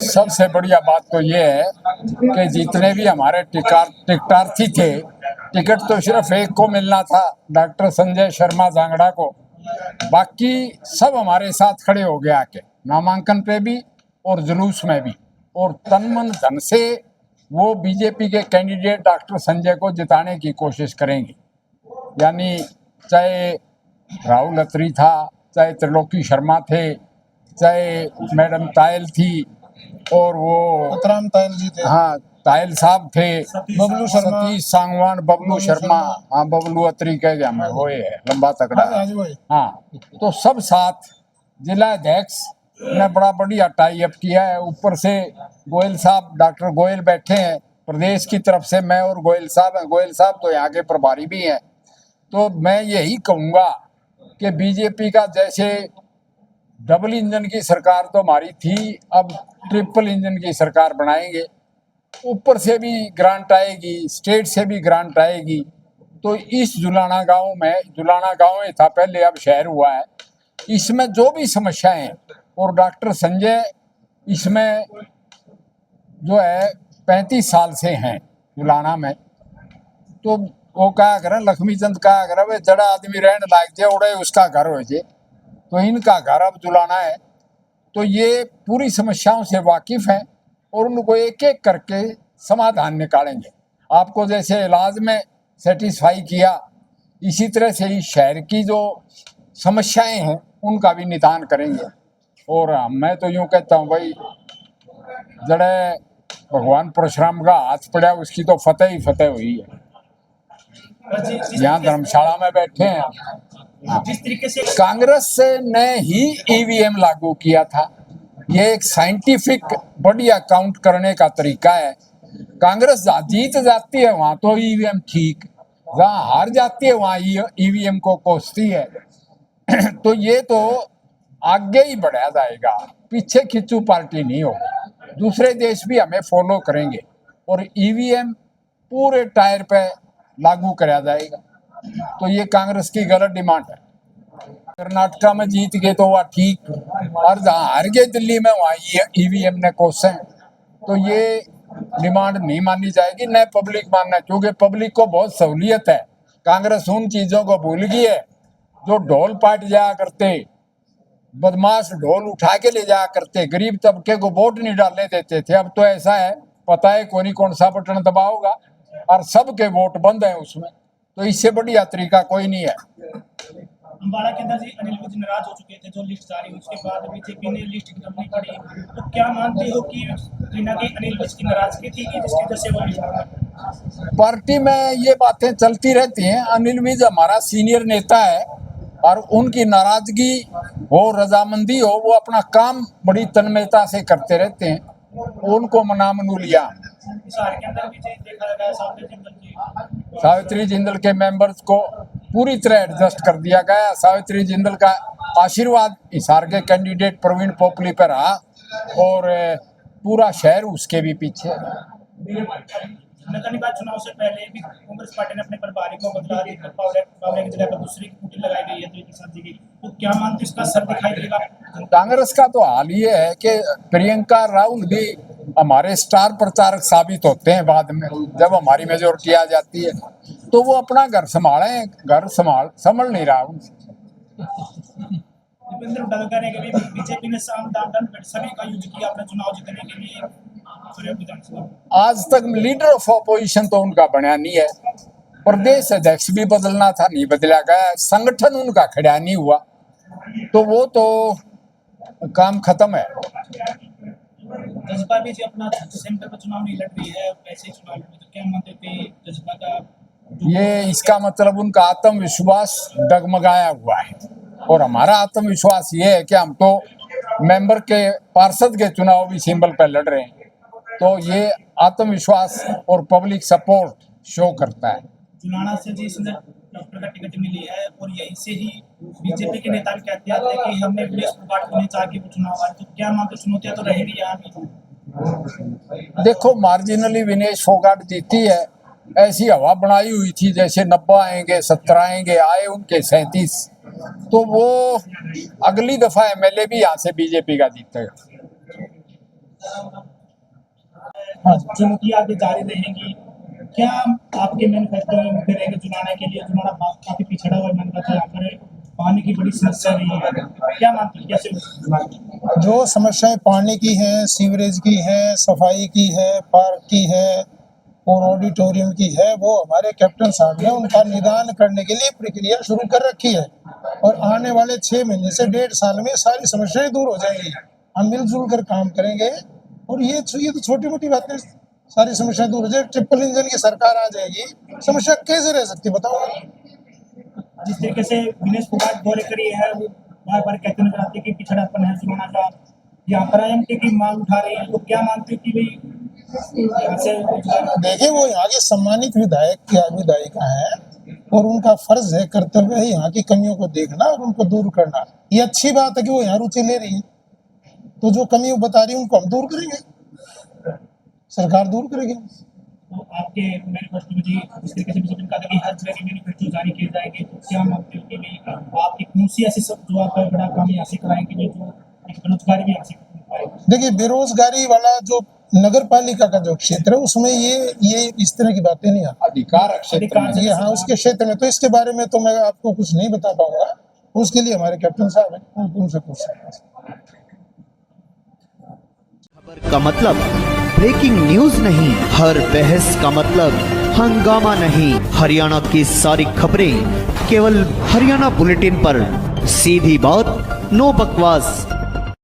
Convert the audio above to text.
सबसे बढ़िया बात तो ये है कि जितने भी हमारे टिकटार्थी थे, टिकट तो सिर्फ एक को मिलना था, डॉक्टर संजय शर्मा जांगड़ा को। बाकी सब हमारे साथ खड़े हो गए आके, नामांकन पे भी और जुलूस में भी, और तन मन धन से वो बीजेपी के कैंडिडेट डॉक्टर संजय को जिताने की कोशिश करेंगे। यानी चाहे राहुल अत्री था, चाहे त्रिलोकी शर्मा थे, चाहे मैडम तायल थी, और वो तायल जी थे, हाँ तायल साहब थे, बबलू शर्मा, सतीश सांगवान, बबलू शर्मा, हाँ बबलू अत्री कह गया मैं, वो है लंबा तगड़ा। हाँ, तो सब साथ जिला अध्यक्ष ने बड़ा बढ़िया टाई अप किया है। ऊपर से गोयल साहब, डॉक्टर गोयल बैठे हैं प्रदेश की तरफ से, मैं और गोयल साहब हैं। गोयल साहब तो यहाँ के प्रभारी भी हैं। तो मैं यही कहूँगा कि बीजेपी का जैसे डबल इंजन की सरकार तो हमारी थी, अब ट्रिपल इंजन की सरकार बनाएंगे। ऊपर से भी ग्रांट आएगी, स्टेट से भी ग्रांट आएगी। तो इस जुलाना गांव में, जुलाना गांव में था पहले, अब शहर हुआ है, इसमें जो भी समस्याएं हैं, और डॉक्टर संजय इसमें जो है 35 साल से हैं जुलाना में। तो वो कहा करें, लक्ष्मी चंद कहा करें, वे जड़ा आदमी रहने लायक जे उड़े उसका घर हो जे। तो इनका घर अब जुलाना है। तो ये पूरी समस्याओं से वाकिफ हैं और उनको एक एक करके समाधान निकालेंगे। आपको जैसे इलाज में सेटिस्फाई किया, इसी तरह से ही शहर की जो समस्याएं हैं उनका भी निदान करेंगे। और मैं तो यूँ कहता हूँ भाई, जड़े भगवान परशुराम का हाथ पड़ा उसकी तो फतेह ही फतेह हुई है। यहाँ धर्मशाला में बैठे हैं। जिस तरीके से कांग्रेस ने ही ईवीएम लागू किया था, ये एक साइंटिफिक बढ़िया काउंट करने का तरीका है। कांग्रेस जीत जाती है वहां तो ईवीएम ठीक, जहाँ हार जाती है वहां ईवीएम को कोसती है। तो ये तो आगे ही बढ़ाया जाएगा, पीछे खिंचू पार्टी नहीं होगी। दूसरे देश भी हमें फॉलो करेंगे और ईवीएम पूरे टायर पे लागू कराया जाएगा। तो ये कांग्रेस की गलत डिमांड है। कर्नाटका में जीत गए तो वह ठीक, और जहाँ हार गए दिल्ली में वहाँ ईवीएम ने कोसे। तो ये डिमांड नहीं मानी जाएगी, न पब्लिक मानना, क्योंकि पब्लिक को बहुत सहूलियत है। कांग्रेस उन चीजों को भूल गई है जो ढोल पाट जाया करते, बदमाश ढोल उठा के ले जाया करते, गरीब तबके को वोट नहीं डालने देते थे। अब तो ऐसा है, पता है कौन सा बटन दबाओगा और सबके वोट बंद है उसमें। तो इससे बढ़िया तरीका कोई नहीं है। अम्बाड़ा के अंदर जी अनिल विज नाराज हो चुके थे, जो लिस्ट जारी हुई उसके बाद बीजेपी ने लिस्ट गिरफ्तारी पड़ी। तो क्या मानते हो कि कहीं ना कहीं अनिल विज की नाराजगी थी कि जिसकी वजह से वो लिस्ट? पार्टी में ये बातें चलती रहती हैं। अनिल विज हमारा सीनियर नेता है और उनकी नाराजगी हो, रजामंदी हो, वो अपना काम बड़ी तन्मयता से करते रहते हैं, उनको मना मनू लिया। के अंदर भी देखा गया सावित्री जिंदल के मेंबर्स को पूरी तरह एडजस्ट कर दिया गया। सावित्री जिंदल का आशीर्वाद हिसार के कैंडिडेट प्रवीण पोपली पर रहा और पूरा शहर उसके भी पीछे। नगर चुनाव से पहले भी कांग्रेस पार्टी ने अपने प्रभारी को बदला दिया, पावरे की जगह पर दूसरी की कुटी लगाई गई है प्रसाद जी की। तो क्या मानते इसका असर दिखाई देगा? कांग्रेस का तो हाल ये है कि प्रियंका राहुल भी हमारे स्टार प्रचारक साबित होते हैं बाद में, जब हमारी मेजोरिटी आ जाती है। तो वो अपना घर संभाले, घर संभल नहीं रहा उनसे। बीजेपी ने साम दाम दंड सभी का यूज किया अपने चुनाव जीतने के लिए। आज तक लीडर ऑफ ऑपोजिशन तो उनका बना नहीं है, प्रदेश अध्यक्ष भी बदलना था, नहीं बदला गया, संगठन उनका खड़ा नहीं हुआ, तो वो तो काम खत्म है। जज्बा भी जी अपना सेंटर पर चुनाव नहीं लड़ रही है, ऐसे चुनाव में तो क्या मानते थे जज्बा का? ये इसका मतलब उनका आत्मविश्वास डगमगाया हुआ है, और हमारा आत्मविश्वास ये है कि हम तो मेंबर के, पार्षद के चुनाव भी सिंबल पर लड़ रहे हैं। तो ये आत्मविश्वास और पब्लिक सपोर्ट शो करता है। जुलाना से जी डॉक्टर का टिकट मिली है और यहीं से ही बीजेपी के नेता भी कहते हैं कि हमने विनेश फोगाट को नहीं चाहा कि वो चुनाव आए। तो क्या मानते चुनौतियां तो रहेगी यहाँ भी? देखो, मार्जिनली विनेश फोगाट जीती है, ऐसी हवा बनाई हुई थी जैसे 90 आएंगे, 70 आएंगे, आए उनके 37। तो वो अगली दफा एमएलए भी यहाँ से बीजेपी का जीतेगा। चुनौतियां आगे जारी रहेंगी, क्या आपके मैनिफेस्टो में मुद्दे रहेंगे जुलाना के लिए? जुलाना काफी पिछड़ा हुआ माना था, यहाँ पर पानी की बड़ी समस्या रही है, क्या मानते हैं कैसे होगा? जो समस्याएं पानी की है, सीवरेज की है, सफाई की है, पार्क की है और ऑडिटोरियम की है, वो हमारे कैप्टन साहब ने उनका निदान करने के लिए प्रक्रिया शुरू कर रखी है और आने वाले 6 महीने से 1.5 साल में सारी समस्याएं दूर हो जाएंगी। हम मिलजुल कर काम करेंगे और ये तो छोटी मोटी बातें, सारी समस्याएं दूर हो जाए। ट्रिपल इंजन की सरकार आ जाएगी, समस्या कैसे रह सकती बताओ? जिस तरीके से विनेश फोगाट दौरे करी है, वो बार बार कहते नजर आते हैं कि पिछड़ापन है जुलाना का, यहाँ पर IMT की मांग उठा रही है, तो क्या मानते हो कि भाई यहाँ से? देखिए, वो यहाँ के सम्मानित विधायिका है और उनका फर्ज है, कर्तव्य है यहाँ की कमियों को देखना और उनको दूर करना। ये अच्छी बात है कि वो यहाँ रुचि ले रही है, तो जो कमी वो बता रही है उनको हम दूर करेंगे, सरकार दूर करेगी। तो आपके मैनिफेस्टो में जी जिस तरीके से बीजेपी ने कहा था कि हर जगह के मैनिफेस्टो जारी किए जाएंगे, तो क्या मानते हो कि भाई आप एक कौन सी ऐसी सब जो आपका बड़ा काम यहाँ से कराएंगे जो एक बेरोजगारी भी यहाँ से पाएगी? देखिए, बेरोजगारी वाला जो नगर पालिका का जो क्षेत्र है उसमें ये इस तरह की बातें नहीं आती। अधिकार क्षेत्र में। ये हाँ, उसके क्षेत्र में, तो इसके बारे में तो मैं आपको कुछ नहीं बता पाऊंगा, उसके लिए हमारे कैप्टन साहब हैं, उनसे पूछ सकते हैं। खबर का मतलब ब्रेकिंग न्यूज नहीं, हर बहस का मतलब हंगामा नहीं। हरियाणा की सारी खबरें केवल हरियाणा बुलेटिन पर, सीधी बात, नो बकवास।